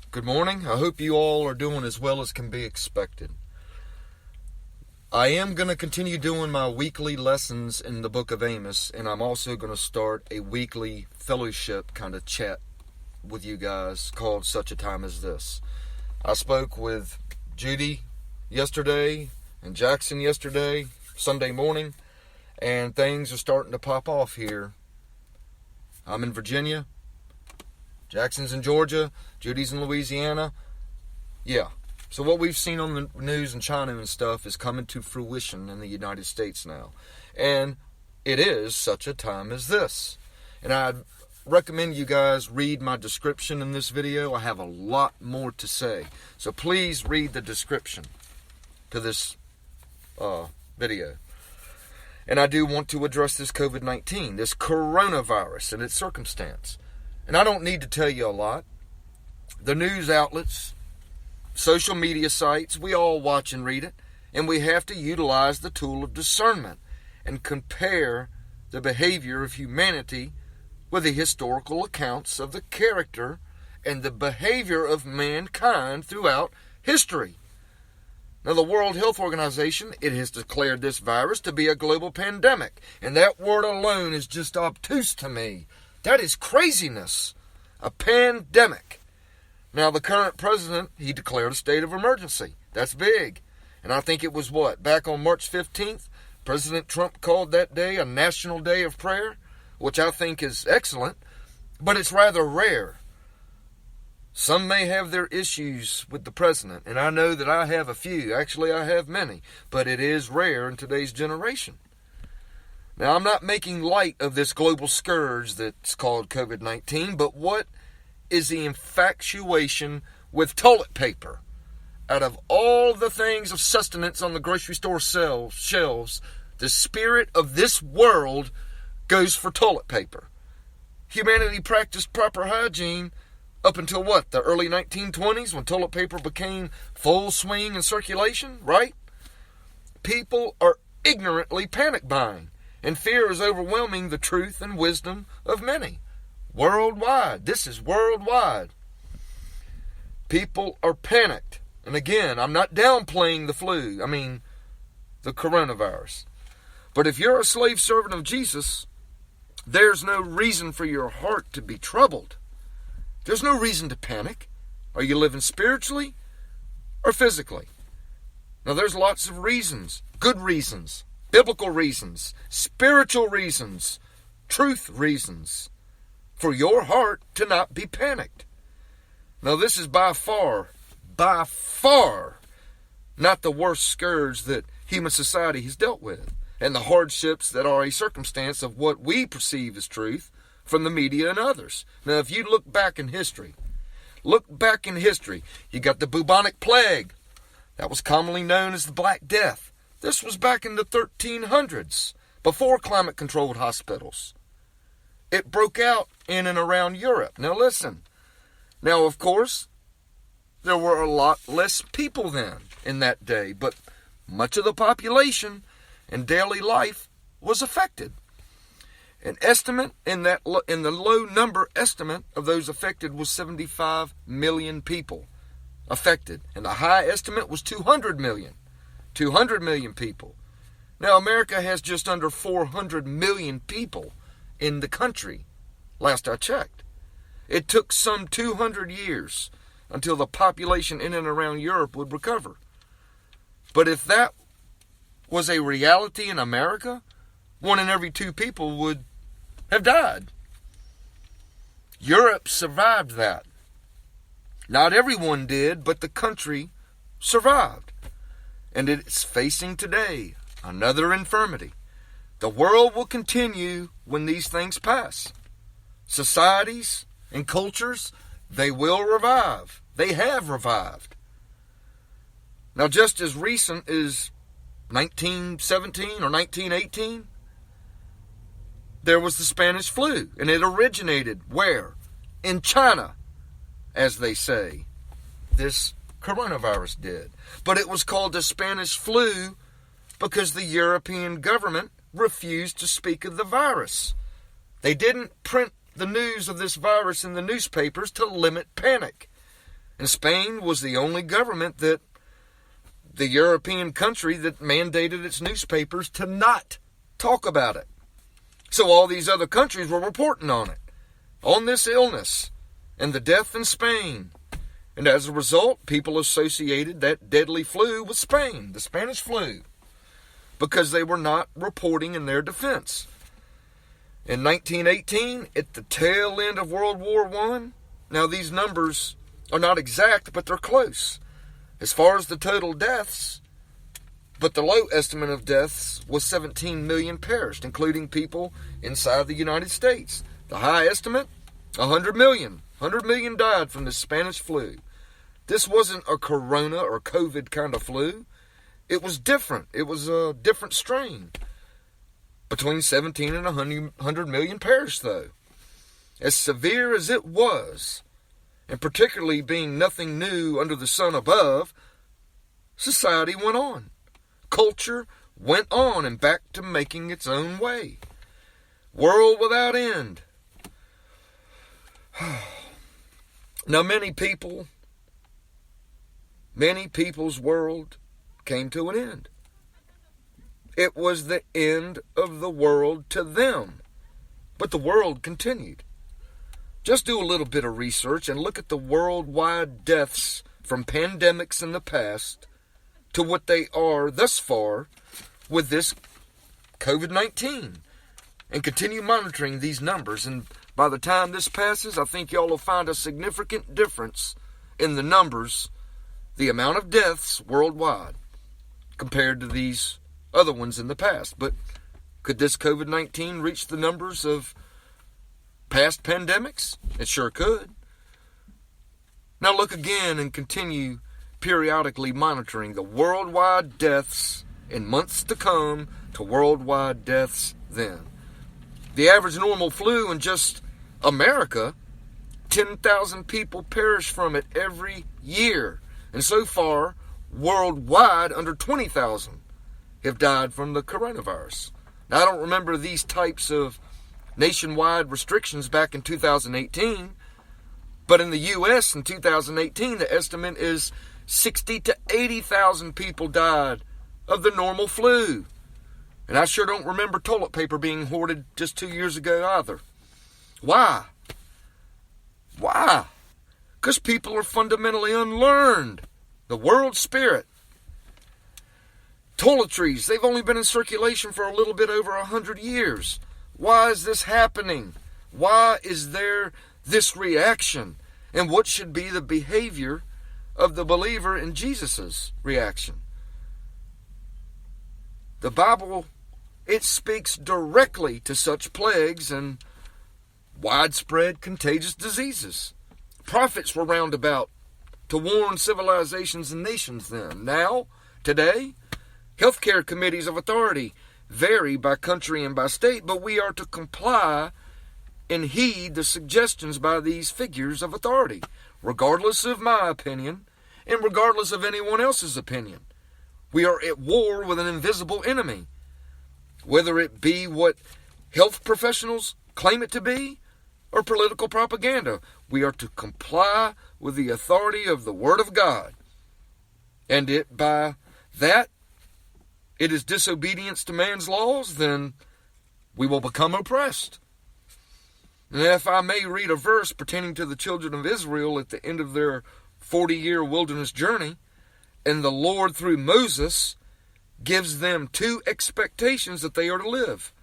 Good morning. I hope you all are doing as well as can be expected. I am going to continue doing my weekly lessons in the book of Amos, and I'm also going to start a weekly fellowship kind of chat with you guys called Such a Time as This. I spoke with Judy yesterday and Jackson yesterday, Sunday morning, and things are starting to pop off here. I'm in Virginia. Jackson's in Georgia, Judy's in Louisiana. Yeah. So what we've seen on the news in China and stuff is coming to fruition in the United States now. And it is such a time as this. And I'd recommend you guys read my description in this video. I have a lot more to say. So please read the description to this video. And I do want to address this COVID-19, this coronavirus and its circumstance. And I don't need to tell you a lot. The news outlets, social media sites, we all watch and read it. And we have to utilize the tool of discernment and compare the behavior of humanity with the historical accounts of the character and the behavior of mankind throughout history. Now, the World Health Organization, it has declared this virus to be a global pandemic. And that word alone is just obtuse to me. That is craziness. A pandemic. Now, the current president, he declared a state of emergency. That's big. And I think it was back on March 15th, President Trump called that day a national day of prayer, which I think is excellent, but it's rather rare. Some may have their issues with the president, and I know that I have a few. Actually, I have many, but it is rare in today's generation. Now, I'm not making light of this global scourge that's called COVID-19, but what is the infatuation with toilet paper? Out of all the things of sustenance on the grocery store shelves, the spirit of this world goes for toilet paper. Humanity practiced proper hygiene up until the early 1920s when toilet paper became full swing in circulation, right? People are ignorantly panic buying. And fear is overwhelming the truth and wisdom of many. Worldwide. This is worldwide. People are panicked. And again, I'm not downplaying the flu. The coronavirus. But if you're a slave servant of Jesus, there's no reason for your heart to be troubled. There's no reason to panic. Are you living spiritually or physically? Now, there's lots of reasons. Good reasons. Biblical reasons, spiritual reasons, truth reasons for your heart to not be panicked. Now, this is by far, not the worst scourge that human society has dealt with, and the hardships that are a circumstance of what we perceive as truth from the media and others. Now, if you look back in history, you got the bubonic plague. That was commonly known as the Black Death. This was back in the 1300s, before climate-controlled hospitals. It broke out in and around Europe. Now listen. Now, of course, there were a lot less people then in that day, but much of the population and daily life was affected. An estimate in the low number estimate of those affected was 75 million people affected, and the high estimate was 200 million. 200 million people. Now, America has just under 400 million people in the country, last I checked. It took some 200 years until the population in and around Europe would recover. But if that was a reality in America, 1 in every 2 people would have died. Europe survived that. Not everyone did, but the country survived. And it's facing today another infirmity. The world will continue when these things pass. Societies and cultures, they will revive. They have revived. Now, just as recent as 1917 or 1918, there was the Spanish flu. And it originated where? In China, as they say. This coronavirus did. But it was called the Spanish flu because the European government refused to speak of the virus. They didn't print the news of this virus in the newspapers to limit panic. And Spain was the only government the European country that mandated its newspapers to not talk about it. So all these other countries were reporting on it, on this illness and the death in Spain. And as a result, people associated that deadly flu with Spain, the Spanish flu, because they were not reporting in their defense. In 1918, at the tail end of World War I, now these numbers are not exact, but they're close. As far as the total deaths, but the low estimate of deaths was 17 million perished, including people inside the United States. The high estimate, 100 million. 100 million died from the Spanish flu. This wasn't a corona or COVID kind of flu. It was different. It was a different strain. Between 17 and 100 million perished, though. As severe as it was, and particularly being nothing new under the sun above, society went on. Culture went on and back to making its own way. World without end. Now many people's world came to an end. It was the end of the world to them. But the world continued. Just do a little bit of research and look at the worldwide deaths from pandemics in the past to what they are thus far with this COVID-19. And continue monitoring these numbers. And by the time this passes, I think y'all will find a significant difference in the numbers, the amount of deaths worldwide, compared to these other ones in the past. But could this COVID-19 reach the numbers of past pandemics? It sure could. Now look again and continue periodically monitoring the worldwide deaths in months to come to worldwide deaths then. The average normal flu in just America, 10,000 people perish from it every year. And so far, worldwide, under 20,000 have died from the coronavirus. Now, I don't remember these types of nationwide restrictions back in 2018, but in the U.S. in 2018, the estimate is 60 to 80,000 people died of the normal flu. And I sure don't remember toilet paper being hoarded just 2 years ago either. Why? Why? Because people are fundamentally unlearned. The world spirit. Toiletries, they've only been in circulation for a little bit over 100 years. Why is this happening? Why is there this reaction? And what should be the behavior of the believer in Jesus' reaction? The Bible, it speaks directly to such plagues and widespread contagious diseases. Prophets were round about to warn civilizations and nations then. Now, today, healthcare committees of authority vary by country and by state, but we are to comply and heed the suggestions by these figures of authority, regardless of my opinion and regardless of anyone else's opinion. We are at war with an invisible enemy, whether it be what health professionals claim it to be or political propaganda. We are to comply with the authority of the Word of God. And by that, it is disobedience to man's laws, then we will become oppressed. And if I may read a verse pertaining to the children of Israel at the end of their 40-year wilderness journey, and the Lord through Moses gives them two expectations that they are to live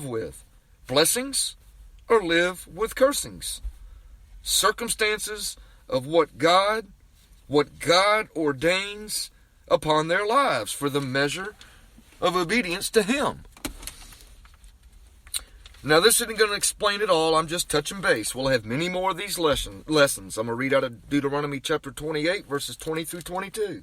with. Blessings or live with cursings. Circumstances of what God ordains upon their lives for the measure of obedience to Him. Now, this isn't going to explain it all. I'm just touching base. We'll have many more of these lessons. I'm going to read out of Deuteronomy chapter 28, verses 20 through 22.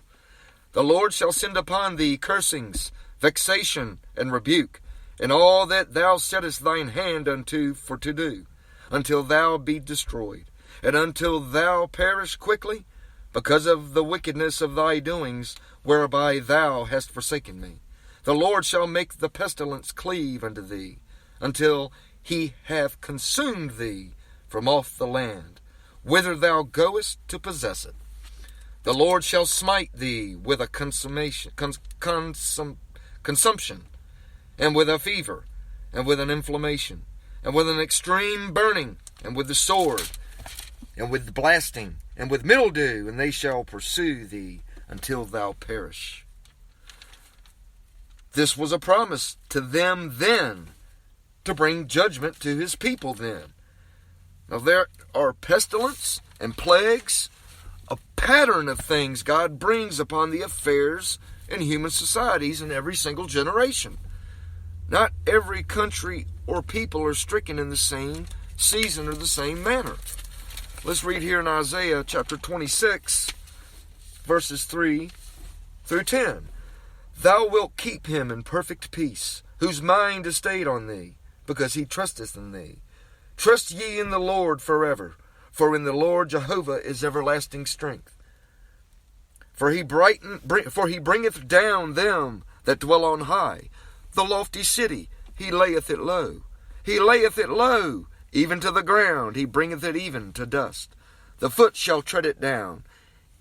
The Lord shall send upon thee cursings, vexation, and rebuke, and all that thou settest thine hand unto for to do, until thou be destroyed, and until thou perish quickly, because of the wickedness of thy doings, whereby thou hast forsaken me. The Lord shall make the pestilence cleave unto thee, until he have consumed thee from off the land. whither thou goest to possess it. The Lord shall smite thee with a consumption, and with a fever, and with an inflammation, and with an extreme burning, and with the sword, and with blasting, and with mildew, and they shall pursue thee until thou perish. This was a promise to them then, to bring judgment to his people then. Now there are pestilence and plagues, a pattern of things God brings upon the affairs in human societies in every single generation. Not every country or people are stricken in the same season or the same manner. Let's read here in Isaiah chapter 26, verses 3 through 10. Thou wilt keep him in perfect peace, whose mind is stayed on thee, because he trusteth in thee. Trust ye in the Lord forever, for in the Lord Jehovah is everlasting strength. For he bringeth down them that dwell on high. The lofty city, he layeth it low. He layeth it low, even to the ground. He bringeth it even to dust. The foot shall tread it down,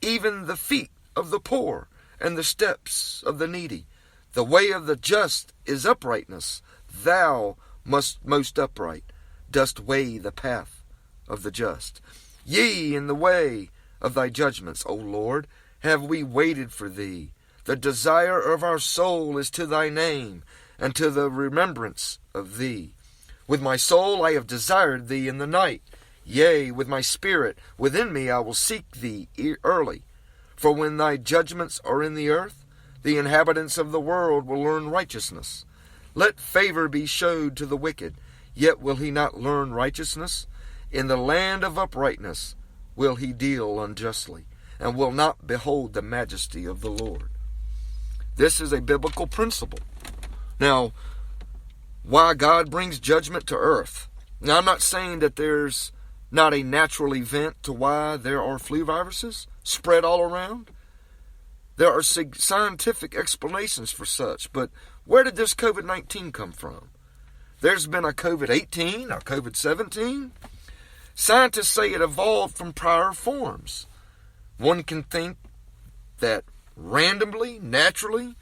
even the feet of the poor, and the steps of the needy. The way of the just is uprightness. Thou, most upright, dost weigh the path of the just. Yea, in the way of thy judgments, O Lord, have we waited for thee. The desire of our soul is to thy name, and to the remembrance of thee. With my soul I have desired thee in the night. Yea, with my spirit within me I will seek thee early. For when thy judgments are in the earth, the inhabitants of the world will learn righteousness. Let favor be showed to the wicked, yet will he not learn righteousness. In the land of uprightness will he deal unjustly, and will not behold the majesty of the Lord. This is a biblical principle. Now, why God brings judgment to earth. Now, I'm not saying that there's not a natural event to why there are flu viruses spread all around. There are scientific explanations for such, but where did this COVID-19 come from? There's been a COVID-18, a COVID-17. Scientists say it evolved from prior forms. One can think that randomly, naturally,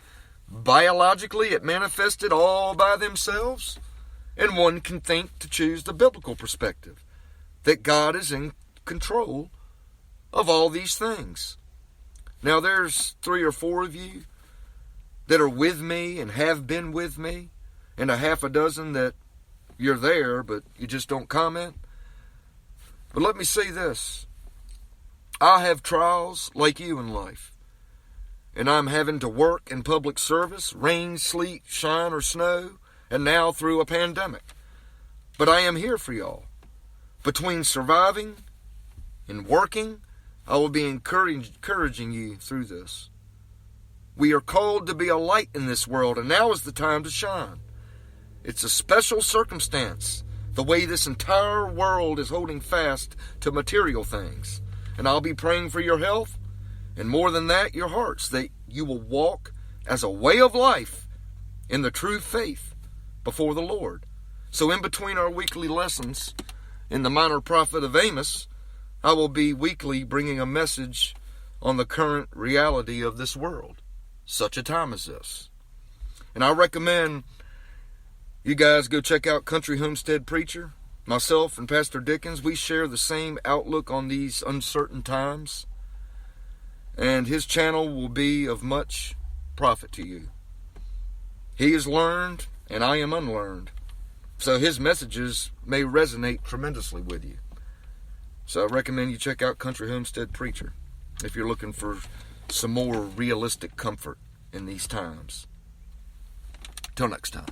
biologically it manifested all by themselves, and one can think to choose the biblical perspective, that God is in control of all these things. Now there's 3 or 4 of you that are with me and have been with me, and a half a dozen that you're there, but you just don't comment. But let me say this. I have trials like you in life. And I'm having to work in public service, rain, sleet, shine, or snow, and now through a pandemic. But I am here for y'all. Between surviving and working, I will be encouraging you through this. We are called to be a light in this world, and now is the time to shine. It's a special circumstance, the way this entire world is holding fast to material things. And I'll be praying for your health, and more than that, your hearts, that you will walk as a way of life in the true faith before the Lord. So in between our weekly lessons in the minor prophet of Amos, I will be weekly bringing a message on the current reality of this world, such a time as this. And I recommend you guys go check out Country Homestead Preacher. Myself and Pastor Dickens, we share the same outlook on these uncertain times. And his channel will be of much profit to you. He is learned, and I am unlearned. So his messages may resonate tremendously with you. So I recommend you check out Country Homestead Preacher if you're looking for some more realistic comfort in these times. Till next time.